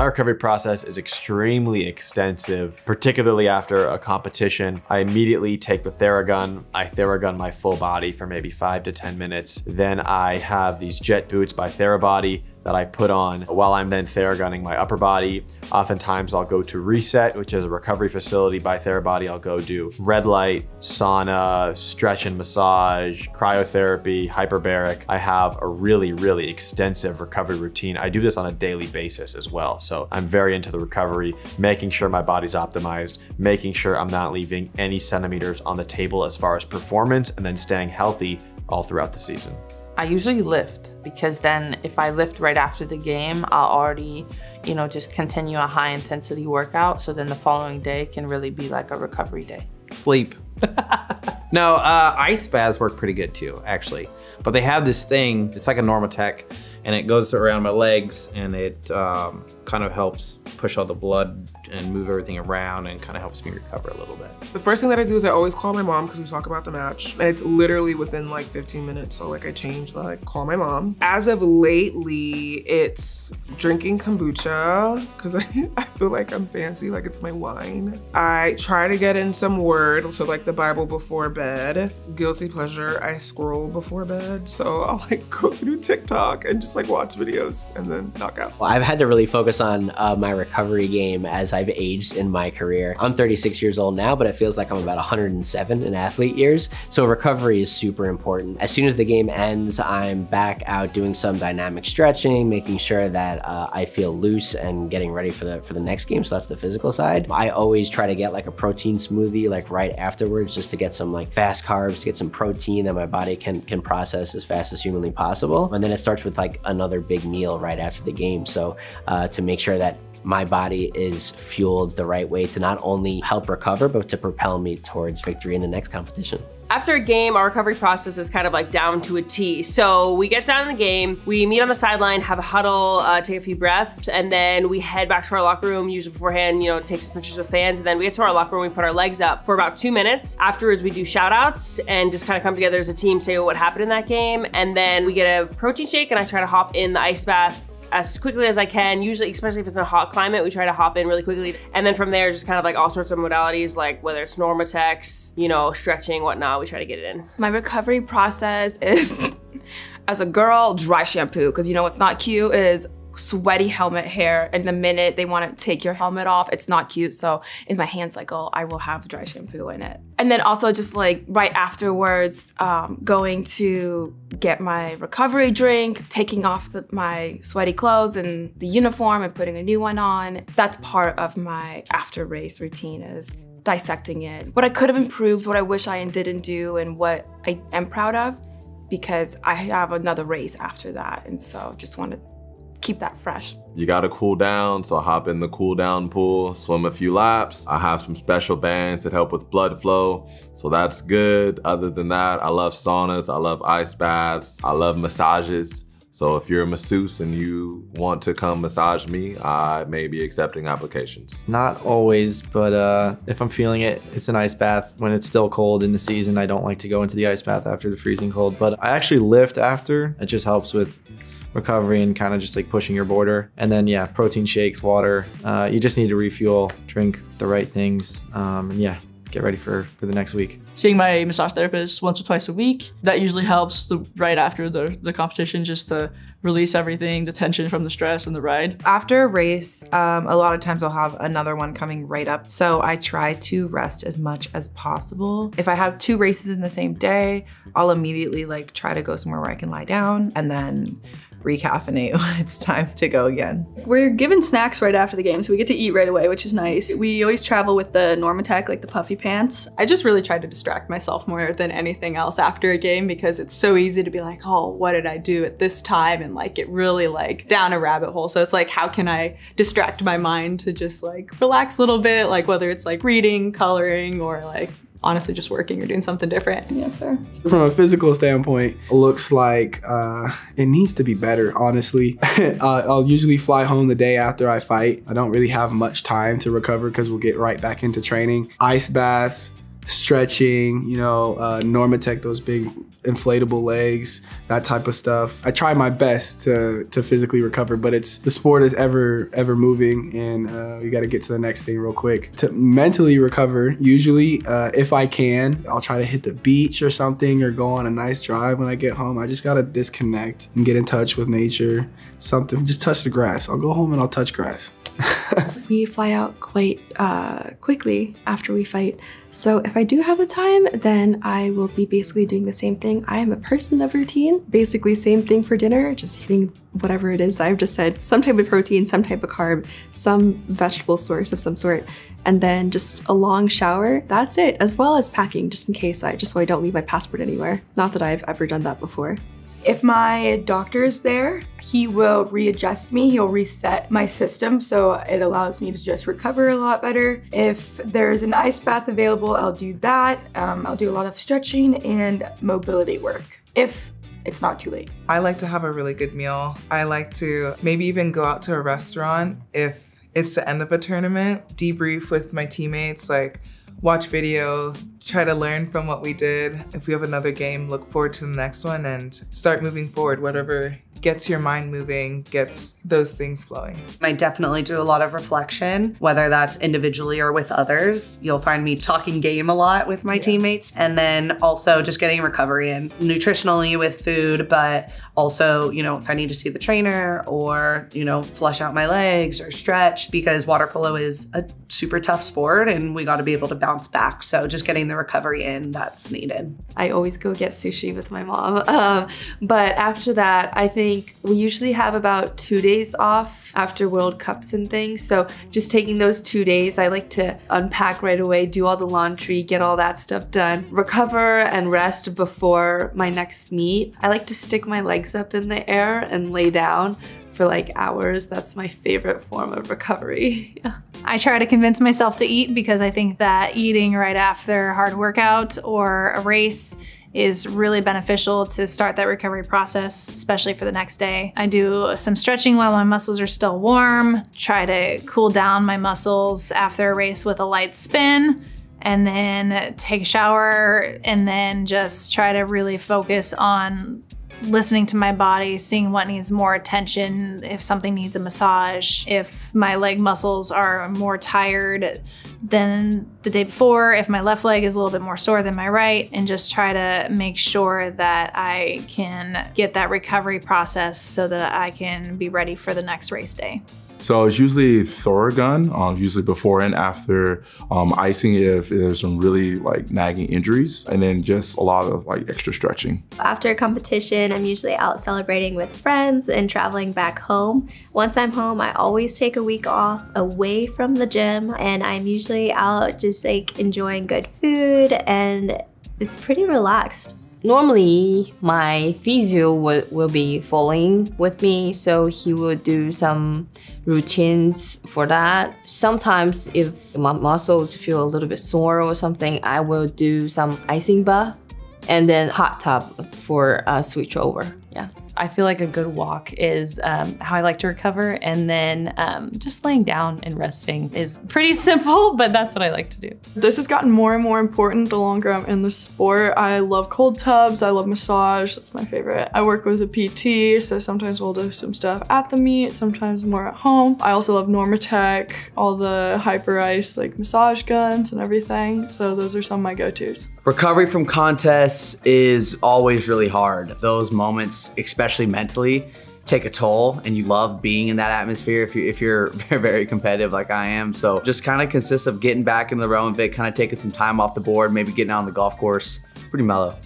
My recovery process is extremely extensive, particularly after a competition. I immediately take the Theragun. I Theragun my full body for maybe 5 to 10 minutes. Then I have these jet boots by Therabody that I put on while I'm then Theragunning my upper body. Oftentimes I'll go to Reset, which is a recovery facility by Therabody. I'll go do red light, sauna, stretch and massage, cryotherapy, hyperbaric. I have a really, really extensive recovery routine. I do this on a daily basis as well. So I'm very into the recovery, making sure my body's optimized, making sure I'm not leaving any centimeters on the table as far as performance, and then staying healthy all throughout the season. I usually lift, because then if I lift right after the game, I'll already, just continue a high intensity workout. So then the following day can really be like a recovery day. Sleep. No, ice baths work pretty good too, actually. But they have this thing, it's like a Normatec, and it goes around my legs, and it kind of helps push all the blood and move everything around, and kind of helps me recover a little bit. The first thing that I do is I always call my mom, because we talk about the match, and it's literally within like 15 minutes. So like I change, like call my mom. As of lately, it's drinking kombucha, because I feel like I'm fancy, like it's my wine. I try to get in some word, so like the Bible before bed. Guilty pleasure, I scroll before bed. So I'll like go through TikTok and just like watch videos and then knock out. Well, I've had to really focus on my recovery game as I've aged in my career. I'm 36 years old now, but it feels like I'm about 107 in athlete years. So recovery is super important. As soon as the game ends, I'm back out doing some dynamic stretching, making sure that I feel loose and getting ready for the next game. So that's the physical side. I always try to get like a protein smoothie like right afterwards, just to get some like fast carbs, to get some protein that my body can process as fast as humanly possible. And then it starts with like another big meal right after the game. So to make sure that my body is fueled the right way to not only help recover, but to propel me towards victory in the next competition. After a game, our recovery process is kind of like down to a T. So we get down in the game, we meet on the sideline, have a huddle, take a few breaths, and then we head back to our locker room, usually beforehand, take some pictures with fans, and then we get to our locker room, we put our legs up for about 2 minutes. Afterwards, we do shout outs and just kind of come together as a team, say what happened in that game, and then we get a protein shake, and I try to hop in the ice bath as quickly as I can. Usually, especially if it's in a hot climate, we try to hop in really quickly. And then from there, just kind of like all sorts of modalities, like whether it's Normatecs, stretching, whatnot, we try to get it in. My recovery process is, as a girl, dry shampoo, because what's not cute is sweaty helmet hair, and the minute they want to take your helmet off, it's not cute. So in my hand cycle, I will have dry shampoo in it. And then also just like right afterwards, going to get my recovery drink, taking off my sweaty clothes and the uniform and putting a new one on. That's part of my after race routine, is dissecting it. What I could have improved, what I wish I didn't do, and what I am proud of, because I have another race after that. And so just want to keep that fresh. You gotta cool down, so I hop in the cool down pool, swim a few laps. I have some special bands that help with blood flow, so that's good. Other than that, I love saunas, I love ice baths, I love massages. So if you're a masseuse and you want to come massage me, I may be accepting applications. Not always, but if I'm feeling it, it's an ice bath. When it's still cold in the season, I don't like to go into the ice bath after the freezing cold, but I actually lift after. It just helps with recovery and kind of just like pushing your border. And then yeah, protein shakes, water. You just need to refuel, drink the right things, and yeah, get ready for the next week. Seeing my massage therapist once or twice a week, that usually helps right after the competition, just to release everything, the tension from the stress and the ride. After a race, a lot of times I'll have another one coming right up. So I try to rest as much as possible. If I have 2 races in the same day, I'll immediately try to go somewhere where I can lie down and then recaffeinate when it's time to go again. We're given snacks right after the game, so we get to eat right away, which is nice. We always travel with the Normatec, like the puffy pants. I just really try to distract myself more than anything else after a game, because it's so easy to be like, oh, what did I do at this time? And get really down a rabbit hole. So it's how can I distract my mind to just relax a little bit, whether it's reading, coloring, or honestly just working or doing something different. Yeah, fair. From a physical standpoint, it looks like it needs to be better, honestly. I'll usually fly home the day after I fight. I don't really have much time to recover because we'll get right back into training. Ice baths, stretching, Normatec, those big inflatable legs, that type of stuff. I try my best to physically recover, but the sport is ever moving, and we got to get to the next thing real quick. To mentally recover, usually if I can, I'll try to hit the beach or something, or go on a nice drive when I get home. I just gotta disconnect and get in touch with nature. Something, just touch the grass. I'll go home and I'll touch grass. We fly out quite quickly after we fight. So if I do have the time, then I will be basically doing the same thing. I am a person of routine. Basically same thing for dinner, just hitting whatever it is I've just said. Some type of protein, some type of carb, some vegetable source of some sort. And then just a long shower. That's it, as well as packing, just in case so I don't leave my passport anywhere. Not that I've ever done that before. If my doctor is there, he will readjust me, he'll reset my system, so it allows me to just recover a lot better. If there's an ice bath available, I'll do that. I'll do a lot of stretching and mobility work, if it's not too late. I like to have a really good meal. I like to maybe even go out to a restaurant if it's the end of a tournament, debrief with my teammates, like watch video, try to learn from what we did. If we have another game, look forward to the next one and start moving forward. Whatever gets your mind moving, gets those things flowing. I definitely do a lot of reflection, whether that's individually or with others. You'll find me talking game a lot with my teammates, and then also just getting recovery in nutritionally with food, but also, you know, if I need to see the trainer or, you know, flush out my legs or stretch, because water polo is a super tough sport and we got to be able to bounce back. So just getting the recovery in that's needed. I always go get sushi with my mom. But after that, I think we usually have about 2 days off after World Cups and things. So just taking those 2 days, I like to unpack right away, do all the laundry, get all that stuff done, recover and rest before my next meet. I like to stick my legs up in the air and lay down for like hours. That's my favorite form of recovery. I try to convince myself to eat because I think that eating right after a hard workout or a race is really beneficial to start that recovery process, especially for the next day. I do some stretching while my muscles are still warm, try to cool down my muscles after a race with a light spin, and then take a shower, and then just try to really focus on listening to my body, seeing what needs more attention, if something needs a massage, if my leg muscles are more tired than the day before, if my left leg is a little bit more sore than my right, and just try to make sure that I can get that recovery process so that I can be ready for the next race day. So it's usually Thorogun, usually before and after icing if there's some really like nagging injuries, and then just a lot of like extra stretching. After a competition, I'm usually out celebrating with friends and traveling back home. Once I'm home, I always take a week off away from the gym, and I'm usually out just like enjoying good food, and it's pretty relaxed. Normally, my physio will be following with me, so he will do some routines for that. Sometimes if my muscles feel a little bit sore or something, I will do some icing bath and then hot tub for a switch over, yeah. I feel like a good walk is how I like to recover, and then just laying down and resting is pretty simple, but that's what I like to do. This has gotten more and more important the longer I'm in the sport. I love cold tubs, I love massage, that's my favorite. I work with a PT, so sometimes we'll do some stuff at the meet, sometimes more at home. I also love Normatec, all the hyper ice like massage guns and everything, so those are some of my go-tos. Recovery from contests is always really hard. Those moments, especially mentally, take a toll, and you love being in that atmosphere if you're very competitive like I am. So just kind of consists of getting back into the rowing bit, kind of taking some time off the board, maybe getting out on the golf course. Pretty mellow.